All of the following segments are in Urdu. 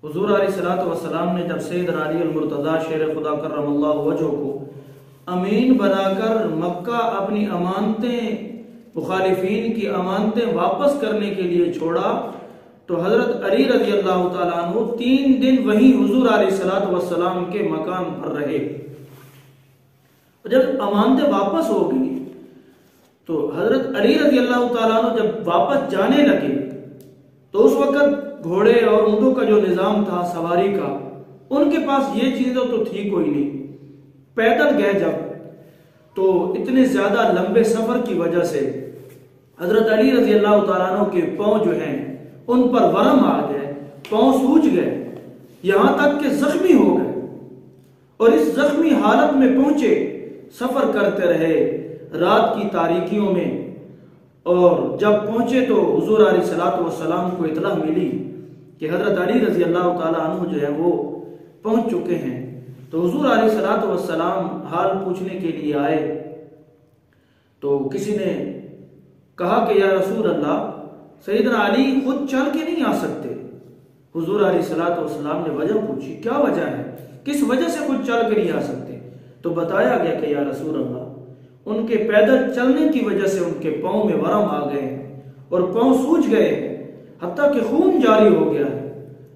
حضور علیہ الصلوۃ والسلام نے جب سیدنا علی المرتضیٰ شیر خدا کرم اللہ وجہہ کو امین بنا کر مکہ اپنی امانتیں، مخالفین کی امانتیں واپس کرنے کے لیے چھوڑا تو حضرت علی رضی اللہ تعالیٰ عنہ 3 دن وہیں حضور علیہ الصلوۃ والسلام کے مقام پر رہے۔ جب امانتیں واپس ہو گئی تو حضرت علی رضی اللہ تعالیٰ عنہ جب واپس جانے لگے تو اس وقت گھوڑے اور اونٹوں کا جو نظام تھا سواری کا، ان کے پاس یہ چیزیں تو تھی کوئی نہیں۔ پیدل گئے جب تو اتنے زیادہ لمبے سفر کی وجہ سے حضرت علی رضی اللہ تعالیٰ عنہ کے پاؤں جو ہیں ان پر ورم آ گئے، پاؤں سوج گئے، یہاں تک کہ زخمی ہو گئے، اور اس زخمی حالت میں پہنچے، سفر کرتے رہے رات کی تاریکیوں میں، اور جب پہنچے تو حضور علیہ الصلوۃ والسلام کو اطلاع ملی کہ حضرت علی رضی اللہ تعالیٰ عنہ جو ہے وہ پہنچ چکے ہیں۔ تو حضور علیہ الصلوۃ والسلام حال پوچھنے کے لیے آئے تو کسی نے کہا کہ یا رسول اللہ، سیدنا علی خود چل کے نہیں آ سکتے۔ حضور علیہ الصلوۃ والسلام نے وجہ پوچھی، کیا وجہ ہے، کس وجہ سے خود چل کے نہیں آ سکتے؟ تو بتایا گیا کہ یا رسول اللہ، ان کے پیدل چلنے کی وجہ سے ان کے پاؤں میں ورم آ گئے اور پاؤں سوج گئے، حتیٰ کہ خون جاری ہو گیا ہے۔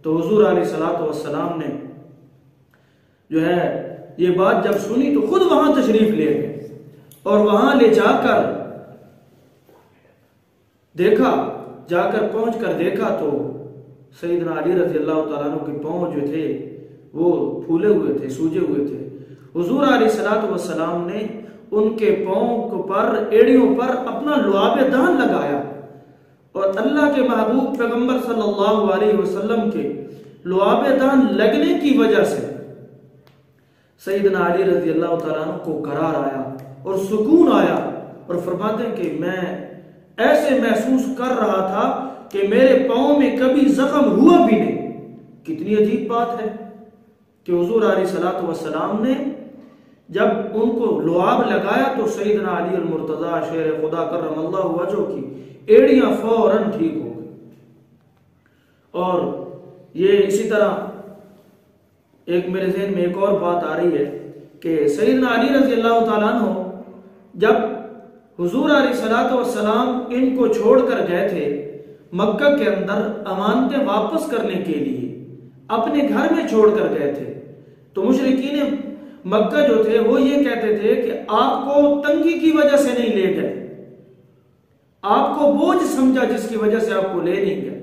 تو حضور علیہ الصلوۃ والسلام نے جو ہے یہ بات جب سنی تو خود وہاں تشریف لے گئے، اور وہاں لے جا کر دیکھا، جا کر پہنچ کر دیکھا تو سیدنا علی رضی اللہ تعالیٰ عنہ کے پاؤں جو تھے وہ پھولے ہوئے تھے، سوجے ہوئے تھے۔ حضور علیہ الصلوۃ والسلام نے ان کے پاؤں پر، ایڑیوں پر اپنا لعاب دہن لگایا، اور اللہ کے محبوب پیغمبر صلی اللہ علیہ وسلم کے لعاب دہن لگنے کی وجہ سے سیدنا علی رضی اللہ تعالیٰ عنہ کو قرار آیا اور سکون آیا، اور فرماتے ہیں کہ میں ایسے محسوس کر رہا تھا کہ میرے پاؤں میں کبھی زخم ہوا بھی نہیں۔ کتنی عجیب بات ہے کہ حضور علیہ الصلوۃ والسلام نے جب ان کو لعاب لگایا تو سیدنا علی المرتضیٰ شیر خدا کرم اللہ وجہہ کی ایڑیاں فوراً ٹھیک ہو گئی۔ اور یہ اسی طرح ایک میرے ذہن میں ایک اور بات آ رہی ہے کہ سیدنا علی رضی اللہ تعالیٰ عنہ جب حضور علیہ الصلوۃ والسلام ان کو چھوڑ کر گئے تھے مکہ کے اندر امانتیں واپس کرنے کے لیے، اپنے گھر میں چھوڑ کر گئے تھے، تو مشرکین مکہ جو تھے وہ یہ کہتے تھے کہ آپ کو تنگی کی وجہ سے نہیں لے گئے، آپ کو بوجھ سمجھا جس کی وجہ سے آپ کو لے نہیں گئے،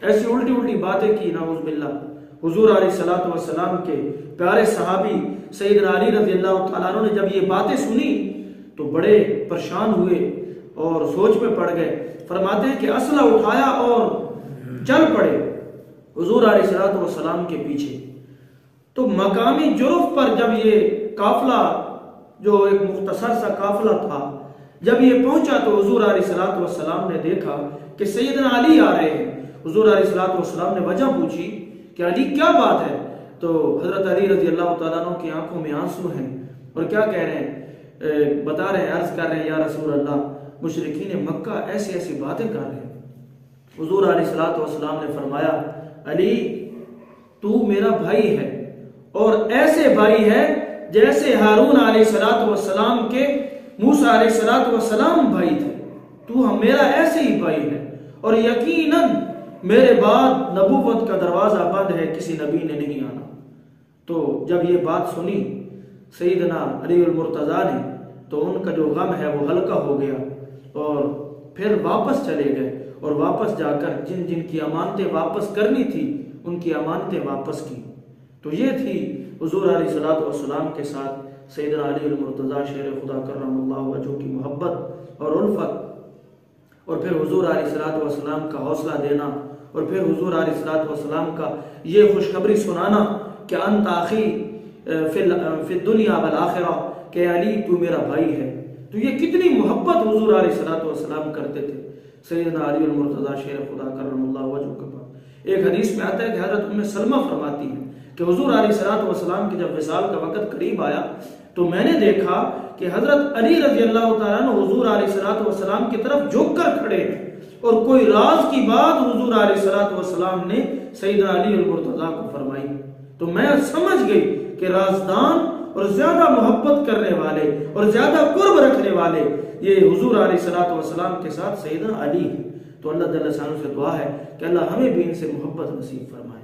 ایسی الٹی الٹی باتیں کی نعوذ باللہ۔ حضور علیہ الصلوۃ والسلام کے پیارے صحابی سیدنا علی رضی اللہ تعالیٰ عنہ نے جب یہ باتیں سنی تو بڑے پریشان ہوئے اور سوچ میں پڑ گئے۔ فرماتے ہیں کہ اسلحہ اٹھایا اور چل پڑے حضور علیہ الصلوۃ والسلام کے پیچھے۔ تو مقامی جرف پر جب یہ قافلہ، جو ایک مختصر سا قافلہ تھا، جب یہ پہنچا تو حضور علیہ الصلوۃ والسلام نے دیکھا کہ سیدنا علی آ رہے ہیں۔ حضور علیہ الصلوۃ والسلام نے وجہ پوچھی کہ علی کیا بات ہے؟ تو حضرت علی رضی اللہ تعالیٰ عنہ کی آنکھوں میں آنسو ہیں، اور کیا کہہ رہے ہیں، بتا رہے ہیں، عرض کر رہے ہیں یا رسول اللہ، مشرکین مکہ ایسی ایسی باتیں کر رہے ہیں۔ حضور علیہ الصلوۃ والسلام نے فرمایا، علی تو میرا بھائی ہے، اور ایسے بھائی ہے جیسے ہارون علیہ الصلوۃ والسلام کے موسیٰ علیہ الصلوۃ والسلام بھائی تھے، تو میرا ایسے ہی بھائی ہے، اور یقیناً میرے بعد نبوت کا دروازہ بند ہے، کسی نبی نے نہیں آنا۔ تو جب یہ بات سنی سیدنا علی المرتضیٰ نے تو ان کا جو غم ہے وہ ہلکا ہو گیا، اور پھر واپس چلے گئے، اور واپس جا کر جن جن کی امانتیں واپس کرنی تھی ان کی امانتیں واپس کی۔ تو یہ تھی حضور علیہ الصلوۃ والسلام کے ساتھ سیدنا علی المرتضیٰ شیر خدا کرم اللہ وجہہ کی محبت اور الفت، اور پھر حضور علیہ الصلوۃ والسلام کا حوصلہ دینا، اور پھر حضور علیہ الصلوۃ والسلام کا یہ خوشخبری سنانا کہ انت اخی فی الدنیا والآخرہ، کہ علی تو میرا بھائی ہے۔ تو یہ کتنی محبت حضور علیہ الصلوۃ والسلام کرتے تھے سیدنا علی المرتضیٰ شیر خدا کرم اللہ وجہہ کے پاس۔ ایک حدیث میں آتا ہے کہ حضرت ام سلمہ فرماتی ہیں کہ حضور علیہ الصلوۃ والسلام کی جب وصال کا وقت قریب آیا تو میں نے دیکھا کہ حضرت علی رضی اللہ تعالیٰ عنہ حضور علیہ الصلوۃ والسلام کی طرف جھک کر کھڑے ہیں، اور کوئی راز کی بات حضور علیہ السلام نے سیدنا علی المرتضیٰ کو فرمائی تو میں سمجھ گئی کہ رازدان اور زیادہ محبت کرنے والے اور زیادہ قرب رکھنے والے یہ حضور علیہ السلام کے ساتھ سیدنا علی ہیں۔ تو اللہ تعالیٰ سے دعا ہے کہ اللہ ہمیں بھی ان سے محبت نصیب فرمائے۔